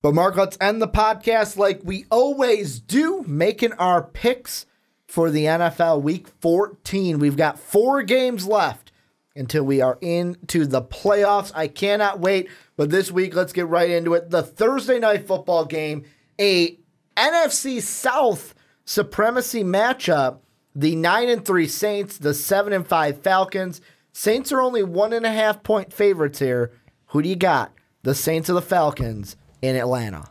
But Mark, let's end the podcast like we always do, making our picks for the NFL Week 14. We've got 4 games left until we are into the playoffs. I cannot wait. But this week, let's get right into it. The Thursday night football game, a NFC South supremacy matchup. The 9-3 Saints, the 7-5 Falcons. Saints are only 1.5-point favorites here. Who do you got? The Saints or the Falcons in Atlanta?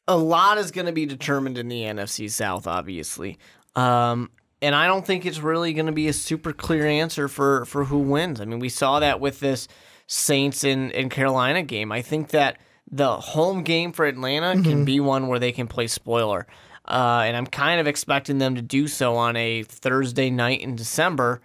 A lot is going to be determined in the NFC South, obviously. And I don't think it's really going to be a super clear answer for who wins. I mean, we saw that with this Saints and Carolina game. I think that the home game for Atlanta can be one where they can play spoiler. And I'm kind of expecting them to do so on a Thursday night in December.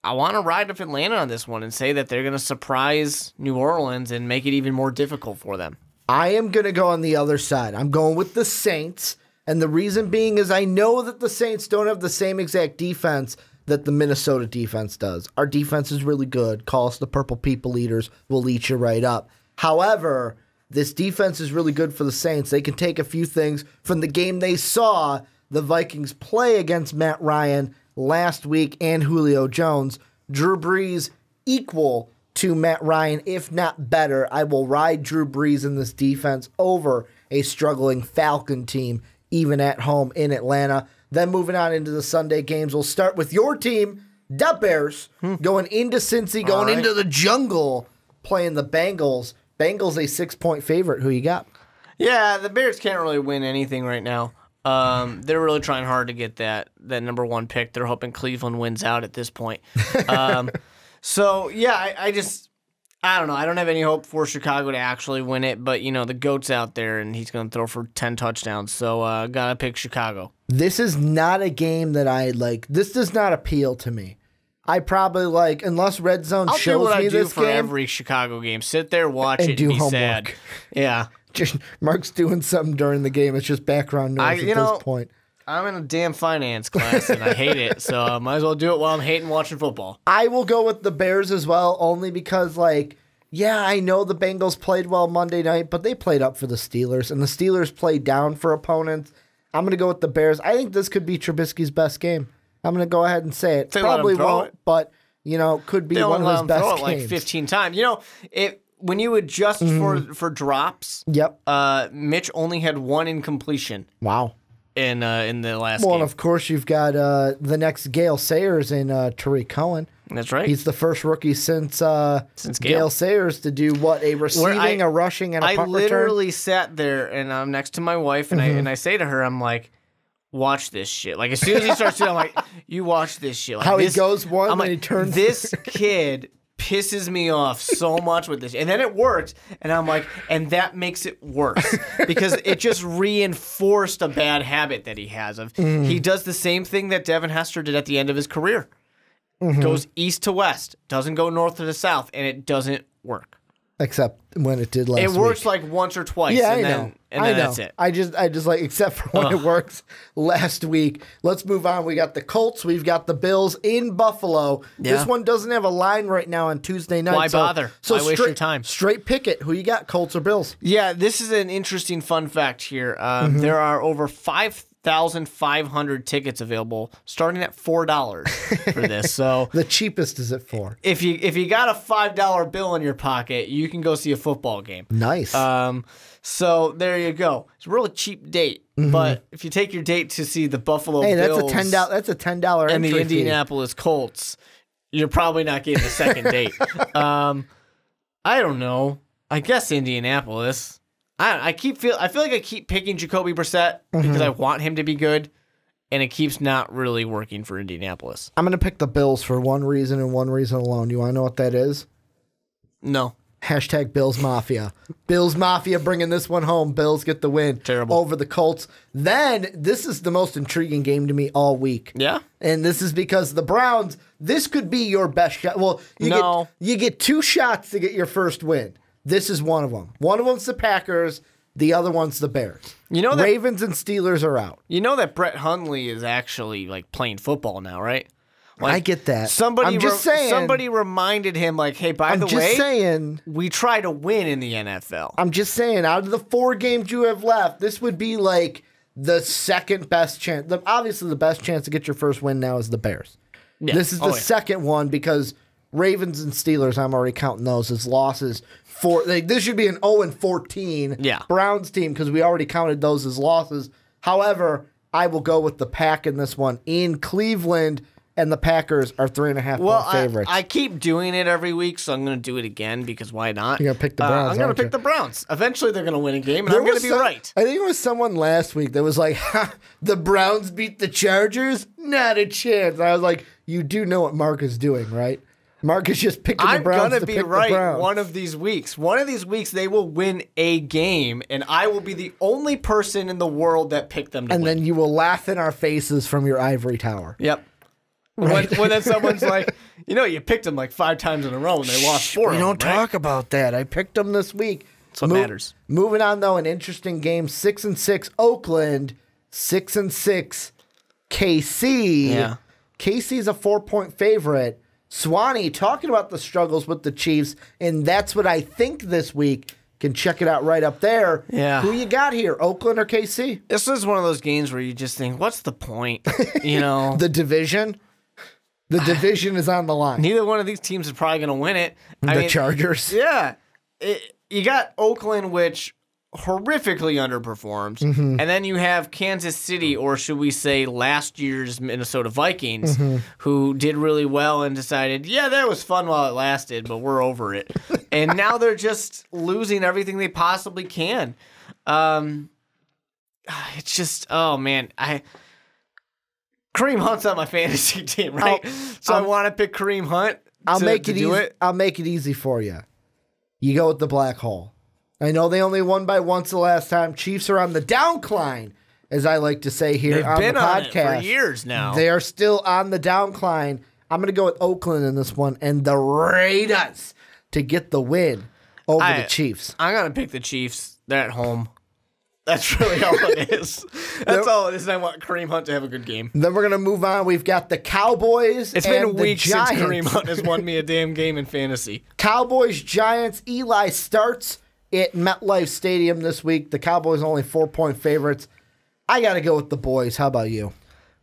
I want to ride with Atlanta on this one and say that they're going to surprise New Orleans and make it even more difficult for them. I am going to go on the other side. I'm going with the Saints. And the reason being is I know that the Saints don't have the same exact defense that the Minnesota defense does. Our defense is really good. Call us the Purple People Eaters. We'll eat you right up. However, this defense is really good for the Saints. They can take a few things from the game they saw the Vikings play against Matt Ryan last week and Julio Jones. Drew Brees equal to Matt Ryan, if not better. I will ride Drew Brees in this defense over a struggling Falcon team, even at home in Atlanta. Then moving on into the Sunday games, we'll start with your team, the Bears, going into Cincy, going into the jungle, playing the Bengals. Bengals a 6-point favorite. Who you got? Yeah, the Bears can't really win anything right now. They're really trying hard to get that number 1 pick. They're hoping Cleveland wins out at this point. So, yeah, I don't know. I don't have any hope for Chicago to actually win it, but, the GOAT's out there, and he's going to throw for 10 touchdowns, so got to pick Chicago. This is not a game that I like. This does not appeal to me. I probably unless Red Zone shows me this game. I'll do what I do for every Chicago game. Sit there, watch it, and be homework. Sad. Yeah. Just Mark's doing something during the game. It's just background noise at this point. I'm in a damn finance class, and I hate it, so I might as well do it while I'm hating watching football. I will go with the Bears as well, only because, I know the Bengals played well Monday night, but they played up for the Steelers, and the Steelers played down for opponents. I'm going to go with the Bears. I think this could be Trubisky's best game. I'm going to go ahead and say it. Probably won't, but, could be one of his best games. Like 15 times. When you adjust for drops, Mitch only had 1 incompletion. Wow. In the last game. Well, and of course, you've got the next Gale Sayers and Tariq Cohen. That's right. He's the first rookie since Gale Sayers to do a receiving, a rushing, and a punt return. I literally sat there, and I'm next to my wife, and I say to her, I'm like, watch this shit. Like, as soon as he starts doing it, I'm like, you watch this shit. Like, he goes one, and he turns. This kid pisses me off so much with this. And then it worked, and I'm like, and that makes it worse. Because it just reinforced a bad habit that he has. He does the same thing that Devin Hester did at the end of his career. Goes east to west, doesn't go north to the south, and it doesn't work. Except when it did last week. It works like once or twice. Yeah, and I then, know. And then that's it. I just except for when it works last week. Let's move on. We got the Colts. We've got the Bills in Buffalo. Yeah. This one doesn't have a line right now on Tuesday night. Why bother? Why waste your time? Straight pick it. Who you got, Colts or Bills? Yeah, this is an interesting fun fact here. There are over 5,500 tickets available, starting at $4 for this. So the cheapest is at $4. If you got a $5 bill in your pocket, you can go see a football game. Nice. So there you go. It's a really cheap date. But if you take your date to see the Buffalo Bills, that's a $10 and the entry Indianapolis Colts, you're probably not getting a second date. I don't know. I guess Indianapolis. I feel like I keep picking Jacoby Brissett because I want him to be good, and it keeps not really working for Indianapolis. I'm going to pick the Bills for one reason and one reason alone. You want to know what that is? No. Hashtag Bills Mafia. Bills Mafia bringing this one home. Bills get the win over the Colts. Then, this is the most intriguing game to me all week. Yeah? And this is because the Browns, this could be your best shot. Well, you get 2 shots to get your first win. This is one of them. One of them's the Packers. The other one's the Bears. Ravens and Steelers are out. You know that Brett Hundley is actually playing football now, right? I get that. Somebody I'm just saying. Somebody reminded him, like, hey, by the way, saying, we try to win in the NFL. I'm just saying, out of the 4 games you have left, this would be like the second best chance. Obviously, the best chance to get your first win now is the Bears. Yeah. This is the second one because Ravens and Steelers, I'm already counting those as losses. This should be an 0-14 Browns team because we already counted those as losses. However, I will go with the Pack in this one in Cleveland, and the Packers are 3.5 favorites. I keep doing it every week, so I'm going to do it again because why not? You're going to pick the Browns. I'm going to pick the Browns. Eventually, they're going to win a game, and I'm going to be right. I think it was someone last week that was like, the Browns beat the Chargers? Not a chance. And I was like, you do know what Mark is doing, right? Mark is just picking the Browns. I'm going to be right one of these weeks. One of these weeks, they will win a game, and I will be the only person in the world that picked them to win. And then you will laugh in our faces from your ivory tower. Yep. Right. When then someone's like, you picked them like 5 times in a row and they lost 4. We don't talk about that. I picked them this week. That's what matters. Moving on, though, an interesting game. 6-6 Oakland, 6-6 KC. Yeah. KC's a 4-point favorite. Swanee talking about the struggles with the Chiefs, and that's what I think this week. Can check it out right up there. Yeah. Who you got here, Oakland or KC? This is one of those games where you just think, what's the point? The division? The division is on the line. Neither one of these teams is probably going to win it. The Chargers? Yeah. You got Oakland, which horrifically underperforms. And then you have Kansas City, or should we say last year's Minnesota Vikings, who did really well and decided, yeah, that was fun while it lasted, but we're over it. And now they're just losing everything they possibly can. It's just, oh, man. Kareem Hunt's on my fantasy team, right? I want to pick Kareem Hunt. I'll make it easy. I'll make it easy for you. You go with the black hole. I know they only won by once the last time. Chiefs are on the downcline, as I like to say here on the podcast. They've been on it for years now. They are still on the downcline. I'm going to go with Oakland in this one and the Raiders to get the win over the Chiefs. I'm going to pick the Chiefs. They're at home. That's really all it is. That's all it is. And I want Kareem Hunt to have a good game. Then we're going to move on. We've got the Cowboys It's been weeks since Kareem Hunt has won me a damn game in fantasy. Cowboys, Giants. Eli starts at MetLife Stadium this week. The Cowboys only 4-point favorites. I got to go with the boys. How about you?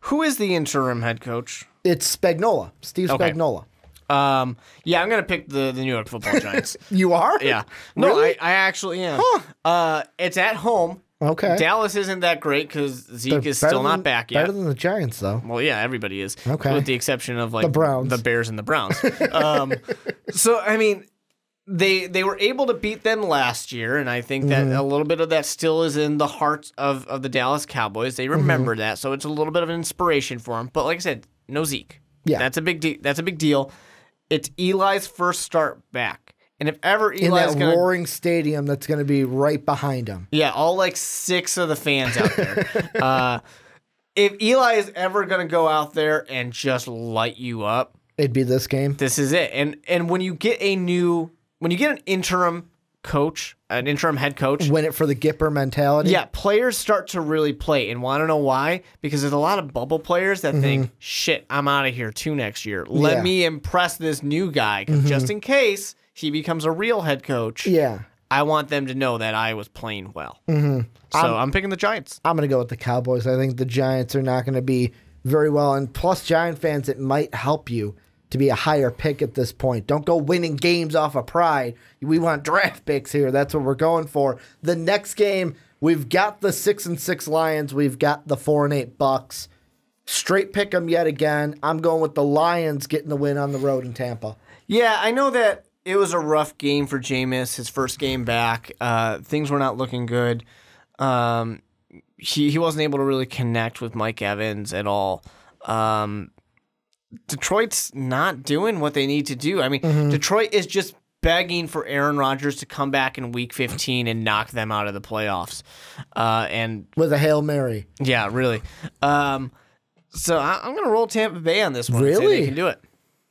Who is the interim head coach? It's Spagnuolo. Steve Spagnuolo. Yeah, I'm going to pick the New York Football Giants. You are? Yeah. Really? No, I actually am. Huh. It's at home. Okay. Dallas isn't that great because Zeke is still not back yet. Better than the Giants, though. Well, yeah, everybody is. Okay. With the exception of like the Browns, the Bears, and the Browns. So I mean, they were able to beat them last year, and I think that a little bit of that still is in the hearts of the Dallas Cowboys. They remember that, so it's a little bit of an inspiration for them. But like I said, no Zeke. Yeah, that's a big deal. It's Eli's first start back. And if ever Eli's in that roaring stadium that's going to be right behind him. Yeah, all like 6 of the fans out there. If Eli is ever going to go out there and just light you up, it'd be this game. This is it. And when you get an interim coach, an interim head coach, win it for the Gipper mentality. Yeah, players start to really play and want to know why, because there's a lot of bubble players that think, shit, I'm out of here too next year. Let me impress this new guy, because just in case he becomes a real head coach. Yeah. I want them to know that I was playing well. So I'm picking the Giants. I'm going to go with the Cowboys. I think the Giants are not going to be very well. And plus, Giant fans, it might help you to be a higher pick at this point. Don't go winning games off of pride. We want draft picks here. That's what we're going for. The next game, we've got the 6-6 Lions. We've got the 4-8 Bucks. Straight pick them yet again. I'm going with the Lions getting the win on the road in Tampa. Yeah, I know that it was a rough game for Jameis, his first game back. Things were not looking good. He wasn't able to really connect with Mike Evans at all. Detroit's not doing what they need to do. I mean, Detroit is just begging for Aaron Rodgers to come back in Week 15 and knock them out of the playoffs. And with a Hail Mary. Yeah, really. So I'm going to roll Tampa Bay on this one. Really? And say they can do it.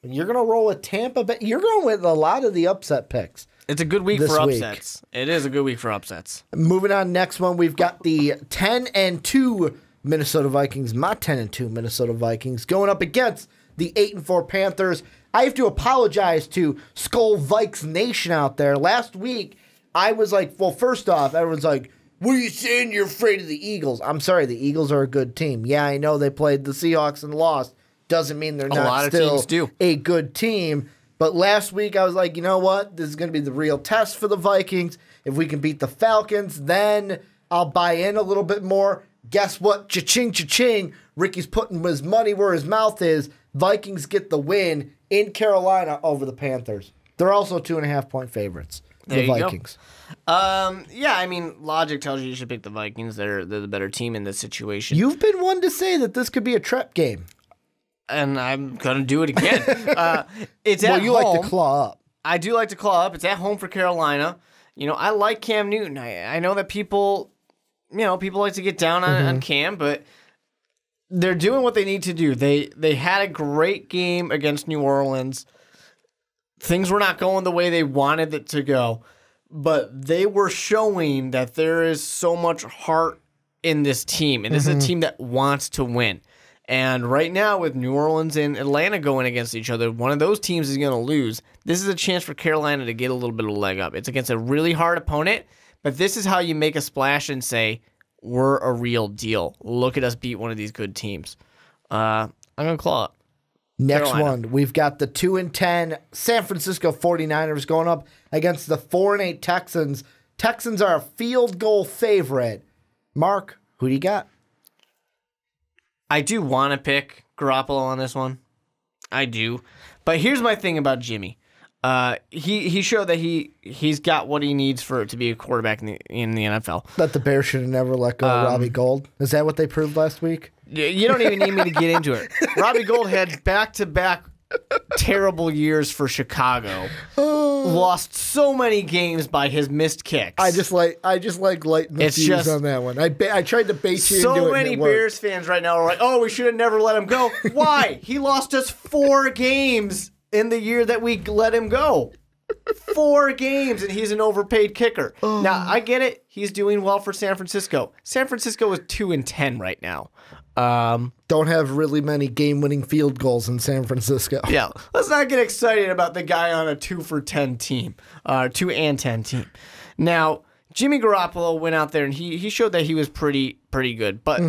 You're going to roll with Tampa Bay? You're going with a lot of the upset picks. It's a good week for upsets. It is a good week for upsets. Moving on, next one, we've got the 10-2 Minnesota Vikings. My 10-2 Minnesota Vikings going up against the 8-4 Panthers. I have to apologize to Skull Vikes Nation out there. Last week, I was like, well, first off, everyone's like, what are you saying you're afraid of the Eagles? I'm sorry, the Eagles are a good team. Yeah, I know they played the Seahawks and lost. Doesn't mean they're not still a good team. But last week, I was like, you know what? This is going to be the real test for the Vikings. If we can beat the Falcons, then I'll buy in a little bit more. Guess what? Cha-ching, cha-ching. Ricky's putting his money where his mouth is. Vikings get the win in Carolina over the Panthers. They're also 2.5-point favorites. The Vikings. Yeah, I mean, logic tells you should pick the Vikings. They're the better team in this situation. You've been one to say that this could be a trap game. And I'm going to do it again. It's at home. Well, you like to claw up. I do like to claw up. It's at home for Carolina. You know, I like Cam Newton. I know that people like to get down on Cam, but they're doing what they need to do. They had a great game against New Orleans. Things were not going the way they wanted it to go, but they were showing that there is so much heart in this team, and this is a team that wants to win. And right now, with New Orleans and Atlanta going against each other, one of those teams is going to lose. This is a chance for Carolina to get a little bit of a leg up. It's against a really hard opponent, but this is how you make a splash and say, we're a real deal. Look at us beat one of these good teams. I'm going to claw up. Next Carolina. one, we've got the 2-10 San Francisco 49ers going up against the 4-8 Texans. Texans are a field goal favorite. Mark, who do you got? I do want to pick Garoppolo on this one. I do. But here's my thing about Jimmy. He showed that he's got what he needs to be a quarterback in the NFL. That the Bears should have never let go of Robbie Gould. Is that what they proved last week? You don't even need me to get into it. Robbie Gould had back-to-back terrible years for Chicago. Lost so many games by his missed kicks. I just like lighting the fuse on that one. I tried to bait you into it. So many Bears fans right now are like, "Oh, we should have never let him go." Why? He lost us 4 games in the year that we let him go. 4 games, and he's an overpaid kicker. Now, I get it. He's doing well for San Francisco. San Francisco is 2-10 right now. Don't have really many game-winning field goals in San Francisco. Yeah, let's not get excited about the guy on a 2-for-10 team, 2-10 team. Now, Jimmy Garoppolo went out there and he showed that he was pretty good. But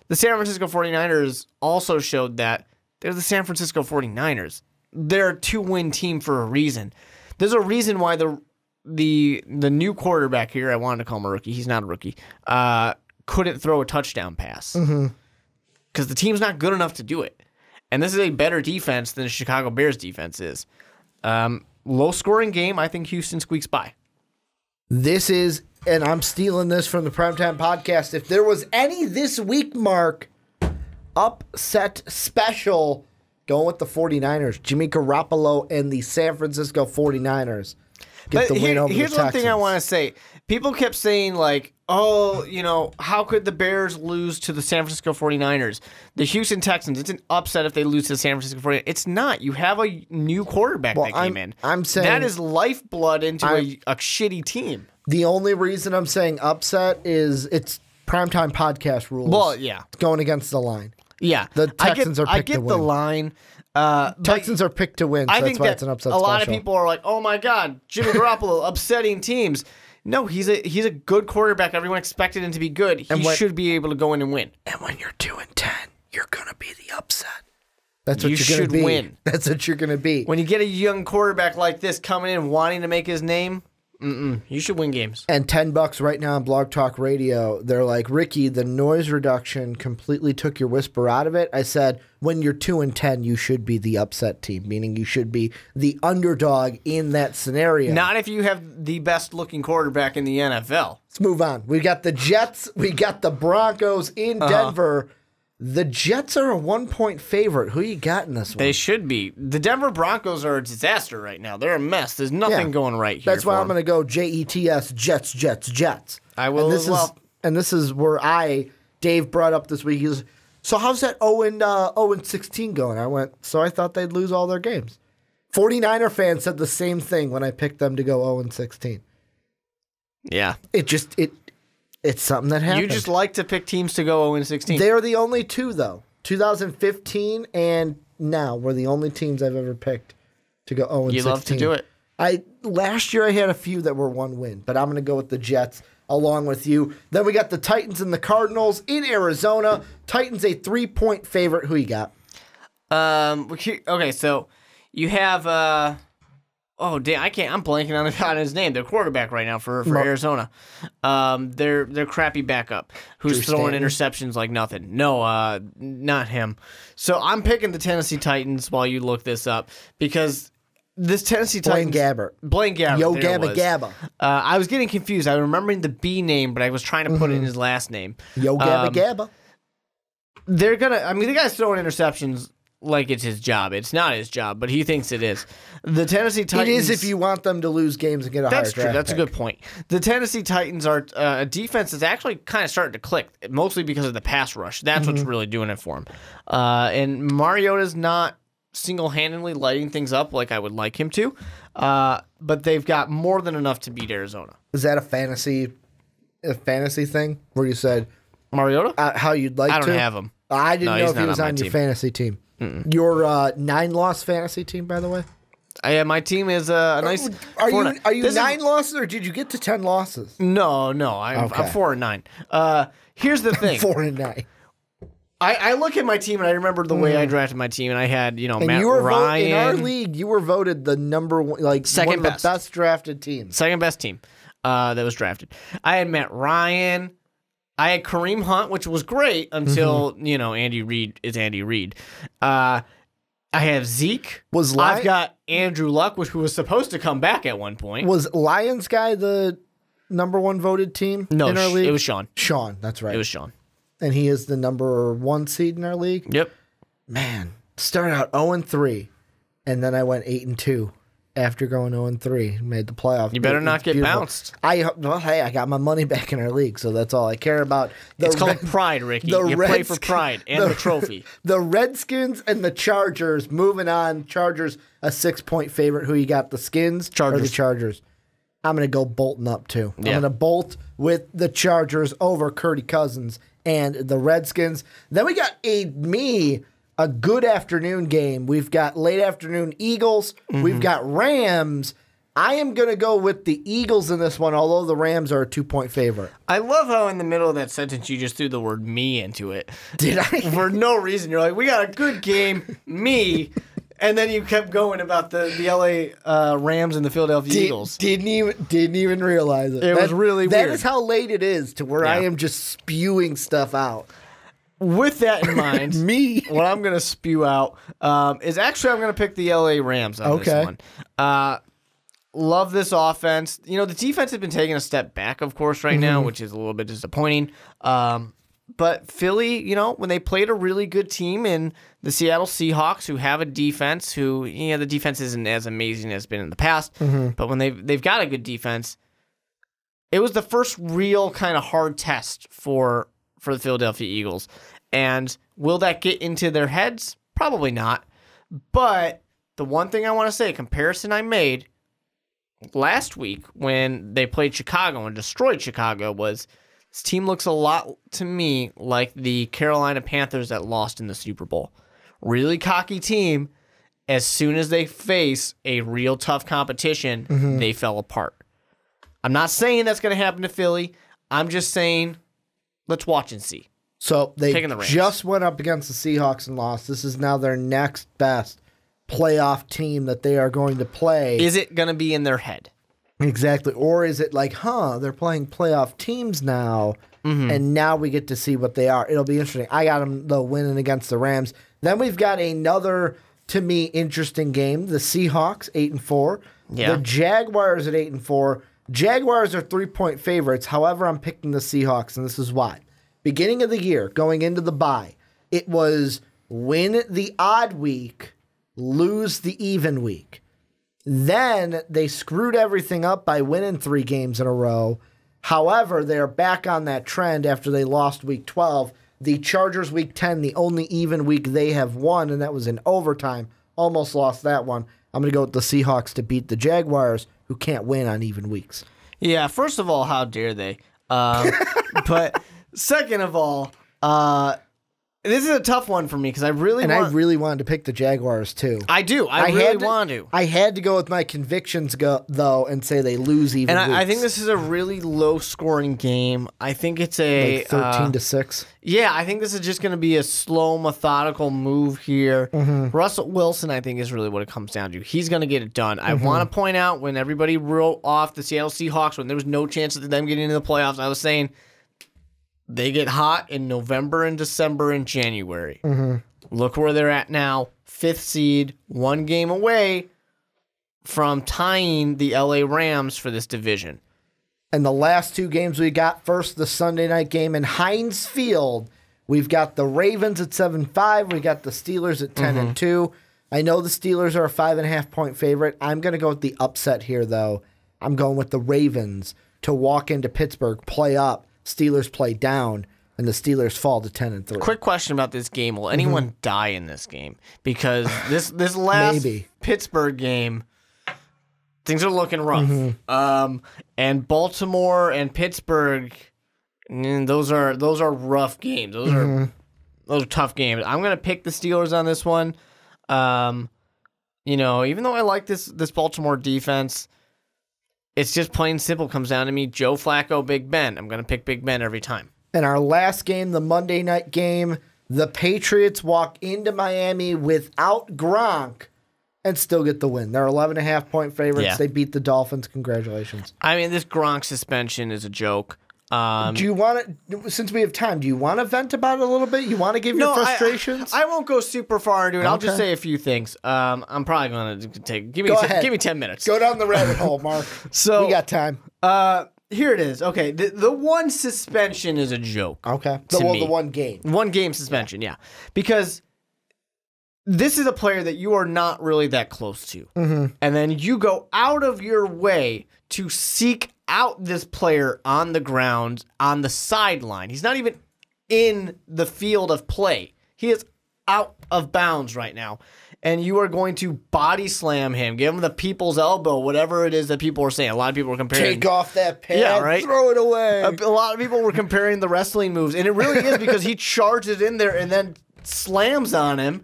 the San Francisco 49ers also showed that they're the San Francisco 49ers. They're a 2-win team for a reason. There's a reason why the new quarterback here, I wanted to call him a rookie. He's not a rookie. Couldn't throw a touchdown pass. Because the team's not good enough to do it. And this is a better defense than the Chicago Bears defense is. Low-scoring game, I think Houston squeaks by. This is, and I'm stealing this from the Primetime Podcast, if there was any this week, Mark, upset special, going with the 49ers. Jimmy Garoppolo and the San Francisco 49ers get the win over the Texans. Here's one thing I want to say. People kept saying, like, oh, you know, how could the Bears lose to the San Francisco 49ers? The Houston Texans, it's an upset if they lose to the San Francisco 49ers. It's not. You have a new quarterback that came in. I'm saying that is lifeblood into a shitty team. The only reason I'm saying upset is it's Primetime Podcast rules. Well, yeah. It's going against the line. Yeah. The Texans are picked to win. I get the line. Texans are picked to win, so that's why it's an upset a lot special. of people are like, oh my God, Jimmy Garoppolo upsetting teams. No, he's a good quarterback. Everyone expected him to be good. He should be able to go in and win. And when you're 2-10, you're gonna be the upset. That's what you you're gonna be. should win. That's what you're gonna be. When you get a young quarterback like this coming in wanting to make his name, you should win games. And $10 right now on Blog Talk Radio. They're like, Ricky, the noise reduction completely took your whisper out of it. I said, when you're 2-10, you should be the upset team, meaning you should be the underdog in that scenario. Not if you have the best looking quarterback in the NFL. Let's move on. We got the Jets. We got the Broncos in Denver. The Jets are a 1-point favorite. Who you got in this one? They should be. The Denver Broncos are a disaster right now. They're a mess. There's nothing going right here. That's why I'm going to go Jets, Jets, Jets. I will as well. And this is where Dave brought up this week. He was, so how's that 0-16 going? I went, so I thought they'd lose all their games. 49er fans said the same thing when I picked them to go 0-16. Yeah. It's something that happened. You just like to pick teams to go 0-16. They're the only two, though. 2015 and now, we're the only teams I've ever picked to go 0-16. You love to do it. Last year I had a few that were 1 win, but I'm going to go with the Jets along with you. Then we got the Titans and the Cardinals in Arizona. Titans a 3-point favorite. Who you got? Okay, so you have I'm blanking on his name. Their quarterback right now for Arizona. Their crappy backup who's throwing interceptions like nothing. No, not him. So I'm picking the Tennessee Titans while you look this up because this Tennessee Titans. Blaine Gabbert. Yo, Gabba Gabba. I was getting confused. I was remembering the B name, but I was trying to put in his last name. Yo, Gabba Gabba. They're gonna. The guy's throwing interceptions like it's his job. It's not his job, but he thinks it is. The Tennessee Titans. It is if you want them to lose games and get a higher draft pick. That's true. That's a good point. The Tennessee Titans are a defense that's actually kind of starting to click, mostly because of the pass rush. That's what's really doing it for them. And Mariota's not single-handedly lighting things up like I would like him to, but they've got more than enough to beat Arizona. Is that a fantasy thing where you said Mariota? How you'd like to? I don't have him. I didn't know if he was on your fantasy team. Your 9-loss fantasy team, by the way. My team is a nice. Are you 9 losses or did you get to 10 losses? No. I'm 4-9. Here's the thing. 4-9. I look at my team and I remember the way I drafted my team, and I had Matt Ryan. In our league, you were voted the number one, second one of the best drafted teams. Second best team that was drafted. I had Matt Ryan. I had Kareem Hunt, which was great until Andy Reid is Andy Reid. I have Zeke. I've got Andrew Luck, who was supposed to come back at one point. Was Lions guy the number 1 voted team in our league? It was Sean. Sean, that's right. It was Sean. And he is the number 1 seed in our league? Yep. Man, started out 0-3, and then I went 8-2 after going 0-3. Made the playoff. You better not get bounced. I got my money back in our league, so that's all I care about. It's called pride, Ricky. You play for pride and the trophy. The Redskins and the Chargers, moving on. Chargers, a 6-point favorite. Who you got, the Skins or the Chargers? I'm going to go bolting up, too. Yeah. I'm going to bolt with the Chargers over Kirk Cousins and the Redskins. Then we got a good afternoon game. We've got late afternoon Eagles. We've got Rams. I am going to go with the Eagles in this one, although the Rams are a 2-point favorite. I love how in the middle of that sentence you just threw the word me into it. Did I? For no reason. You're like, we got a good game, me. And then you kept going about the LA Rams and the Philadelphia Eagles. Didn't even realize it. It was really weird. That is how late it is to where I am just spewing stuff out. With that in mind, what I'm going to spew out is actually I'm going to pick the LA Rams on this one. Love this offense. The defense has been taking a step back, of course, right now, which is a little bit disappointing. But Philly, when they played a really good team in the Seattle Seahawks, who have a defense, the defense isn't as amazing as it's been in the past, but when they've got a good defense, it was the first real kind of hard test for the Philadelphia Eagles. And will that get into their heads? Probably not. But the one thing I want to say, a comparison I made last week when they played Chicago and destroyed Chicago was this team looks a lot to me like the Carolina Panthers that lost in the Super Bowl. Really cocky team. As soon as they face a real tough competition, they fell apart. I'm not saying that's going to happen to Philly. I'm just saying let's watch and see. So they just went up against the Seahawks and lost. This is now their next best playoff team that they are going to play. Is it going to be in their head? Exactly. Or is it like, they're playing playoff teams now, and now we get to see what they are. It'll be interesting. I got them, though, winning against the Rams. Then we've got another, to me, interesting game. The Seahawks, 8-4. Yeah. The Jaguars at 8-4. Jaguars are 3-point favorites. However, I'm picking the Seahawks, and this is why. Beginning of the year, going into the bye, it was win the odd week, lose the even week. Then they screwed everything up by winning 3 games in a row. However, they are back on that trend after they lost week 12. The Chargers week 10, the only even week they have won, and that was in overtime. Almost lost that one. I'm going to go with the Seahawks to beat the Jaguars, who can't win on even weeks. Yeah, first of all, how dare they? But second of all, This is a tough one for me because I really wanted to pick the Jaguars too. I do. I really want to. I had to go with my convictions though and say they lose even. And I think this is a really low-scoring game. I think it's like 13-6. Yeah, I think this is just going to be a slow, methodical move here. Russell Wilson, I think, is really what it comes down to. He's going to get it done. I want to point out when everybody wrote off the Seattle Seahawks when there was no chance of them getting into the playoffs, I was saying they get hot in November and December and January. Look where they're at now. 5th seed, 1 game away from tying the LA Rams for this division. And the last 2 games we got, first the Sunday night game in Heinz Field. We've got the Ravens at 7-5. We got the Steelers at 10-2. I know the Steelers are a 5.5-point favorite. I'm going to go with the upset here, though. I'm going with the Ravens to walk into Pittsburgh, play up. Steelers play down, and the Steelers fall to 10-3. Quick question about this game: will anyone die in this game? Because this last Pittsburgh game, things are looking rough. And Baltimore and Pittsburgh, those are rough games. Those are tough games. I'm gonna pick the Steelers on this one. Even though I like this Baltimore defense. It's just plain simple comes down to me, Joe Flacco, Big Ben. I'm going to pick Big Ben every time. And our last game, the Monday night game, the Patriots walk into Miami without Gronk and still get the win. They're 11.5-point favorites. Yeah. They beat the Dolphins. Congratulations. I mean, this Gronk suspension is a joke. Do you want to, since we have time, do you want to vent about it a little bit? You want to give your frustrations? I won't go super far into it. I'll just say a few things. I'm probably going to give me 10 minutes. Go down the rabbit hole, Mark. So we got time. Here it is. Okay, the one suspension is a joke. Okay. The one game. 1 game suspension, yeah. Because this is a player that you are not really that close to. And then you go out of your way to seek out this player on the ground, on the sideline. He's not even in the field of play. He is out of bounds right now. And you are going to body slam him, give him the people's elbow, whatever it is that people are saying. A lot of people are comparing. Take off that pad, throw it away. A lot of people were comparing the wrestling moves. And it really is because he charges in there and then slams on him.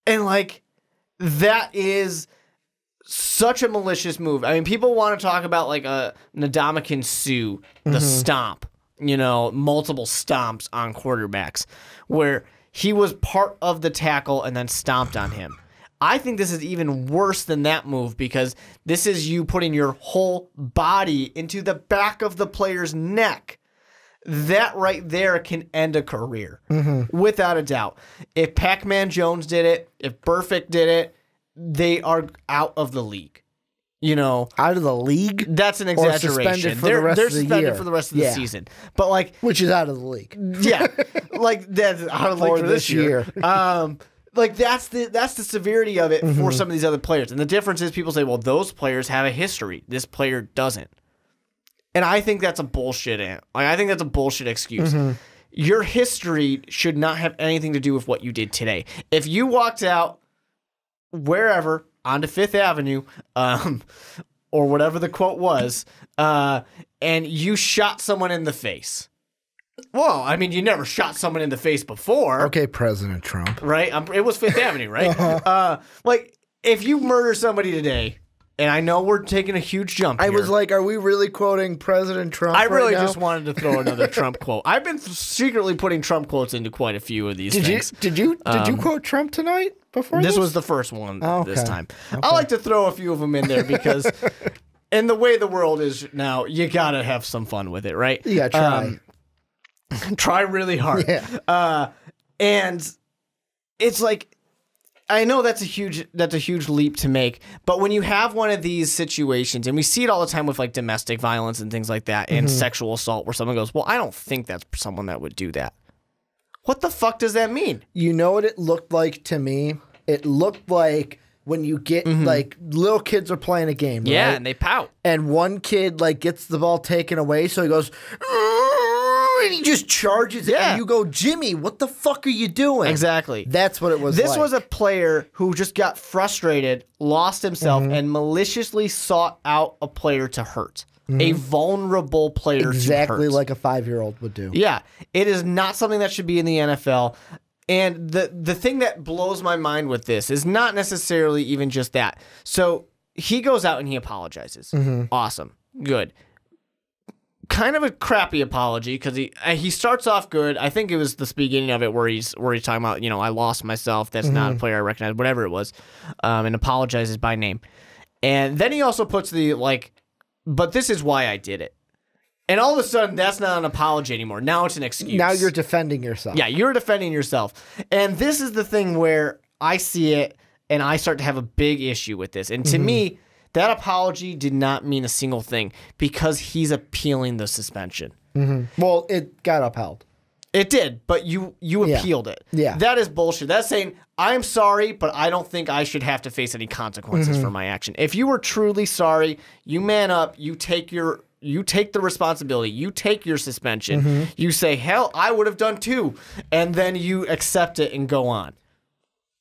And, that is such a malicious move. I mean, people want to talk about a Ndamukong Suh, the stomp, multiple stomps on quarterbacks, where he was part of the tackle and then stomped on him. I think this is even worse than that move because this is you putting your whole body into the back of the player's neck. That right there can end a career, without a doubt. If Pac-Man Jones did it, if Burfict did it, they are out of the league. Out of the league? That's an exaggeration. They're suspended for the rest of the season. But which is out of the league. Yeah. That's out of the league for this year. That's the severity of it for some of these other players. And the difference is people say, well, those players have a history. This player doesn't. And I think that's a bullshit. I think that's a bullshit excuse. Your history should not have anything to do with what you did today. If you walked out wherever onto Fifth Avenue, or whatever the quote was, and you shot someone in the face. Well, I mean, you never shot someone in the face before. Okay, President Trump. Right? It was Fifth Avenue, right? If you murder somebody today, and I know we're taking a huge jump here. I was like, are we really quoting President Trump I really just wanted to throw another Trump quote. I've been secretly putting Trump quotes into quite a few of these things. Did you quote Trump tonight before this? This was the first one this time. Okay. I like to throw a few of them in there because in the way the world is now, you got to have some fun with it, right? Yeah, try. Try really hard. Yeah. And it's like, I know that's a huge leap to make, but when you have one of these situations, and we see it all the time with domestic violence and things like that, and sexual assault, where someone goes, well, I don't think that's someone that would do that. What the fuck does that mean? You know what it looked like to me? It looked like when you get little kids are playing a game, right? Yeah, and they pout. And one kid gets the ball taken away, so he goes, and he just charges it, and you go, Jimmy, what the fuck are you doing? Exactly. That's what it was This was a player who just got frustrated, lost himself, and maliciously sought out a player to hurt. a vulnerable player. Exactly like a 5-year-old would do. Yeah, it is not something that should be in the NFL. And the thing that blows my mind with this is not necessarily even just that. So he goes out and he apologizes. Awesome. Good. Kind of a crappy apology because he starts off good. I think it was the beginning of it where he's talking about, I lost myself. That's not a player I recognize, whatever it was, and apologizes by name. And then he also puts but this is why I did it. And all of a sudden, that's not an apology anymore. Now it's an excuse. Now you're defending yourself. Yeah, you're defending yourself. And this is the thing where I see it and I start to have a big issue with this. And to me, that apology did not mean a single thing because he's appealing the suspension. Well, it got upheld. It did, but you appealed it. Yeah. That is bullshit. That's saying, I'm sorry, but I don't think I should have to face any consequences for my action. If you were truly sorry, you man up, you take the responsibility, you take your suspension, you say, hell, I would have done too, and then you accept it and go on.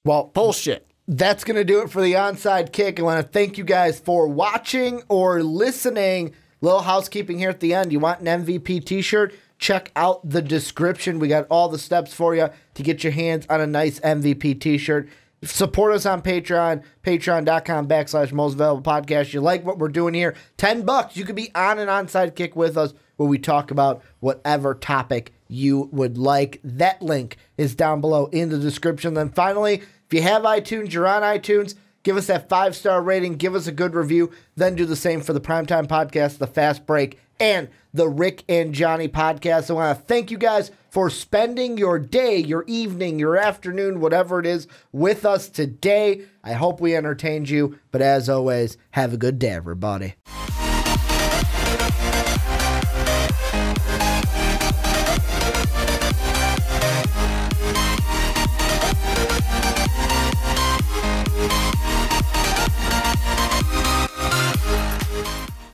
Well, bullshit. That's going to do it for the Onside Kick. I want to thank you guys for watching or listening. Little housekeeping here at the end. You want an MVP t-shirt? Check out the description. We got all the steps for you to get your hands on a nice MVP t-shirt. Support us on Patreon, patreon.com/most valuable podcast. You like what we're doing here? $10. You could be on an Onside Kick with us where we talk about whatever topic you would like. That link is down below in the description. Then finally, if you have iTunes, you're on iTunes, give us that 5-star rating, give us a good review, then do the same for the Primetime Podcast, the Fast Break, and the Rick and Johnny Podcast. I want to thank you guys for spending your day, your evening, your afternoon, whatever it is, with us today. I hope we entertained you, but as always, have a good day, everybody.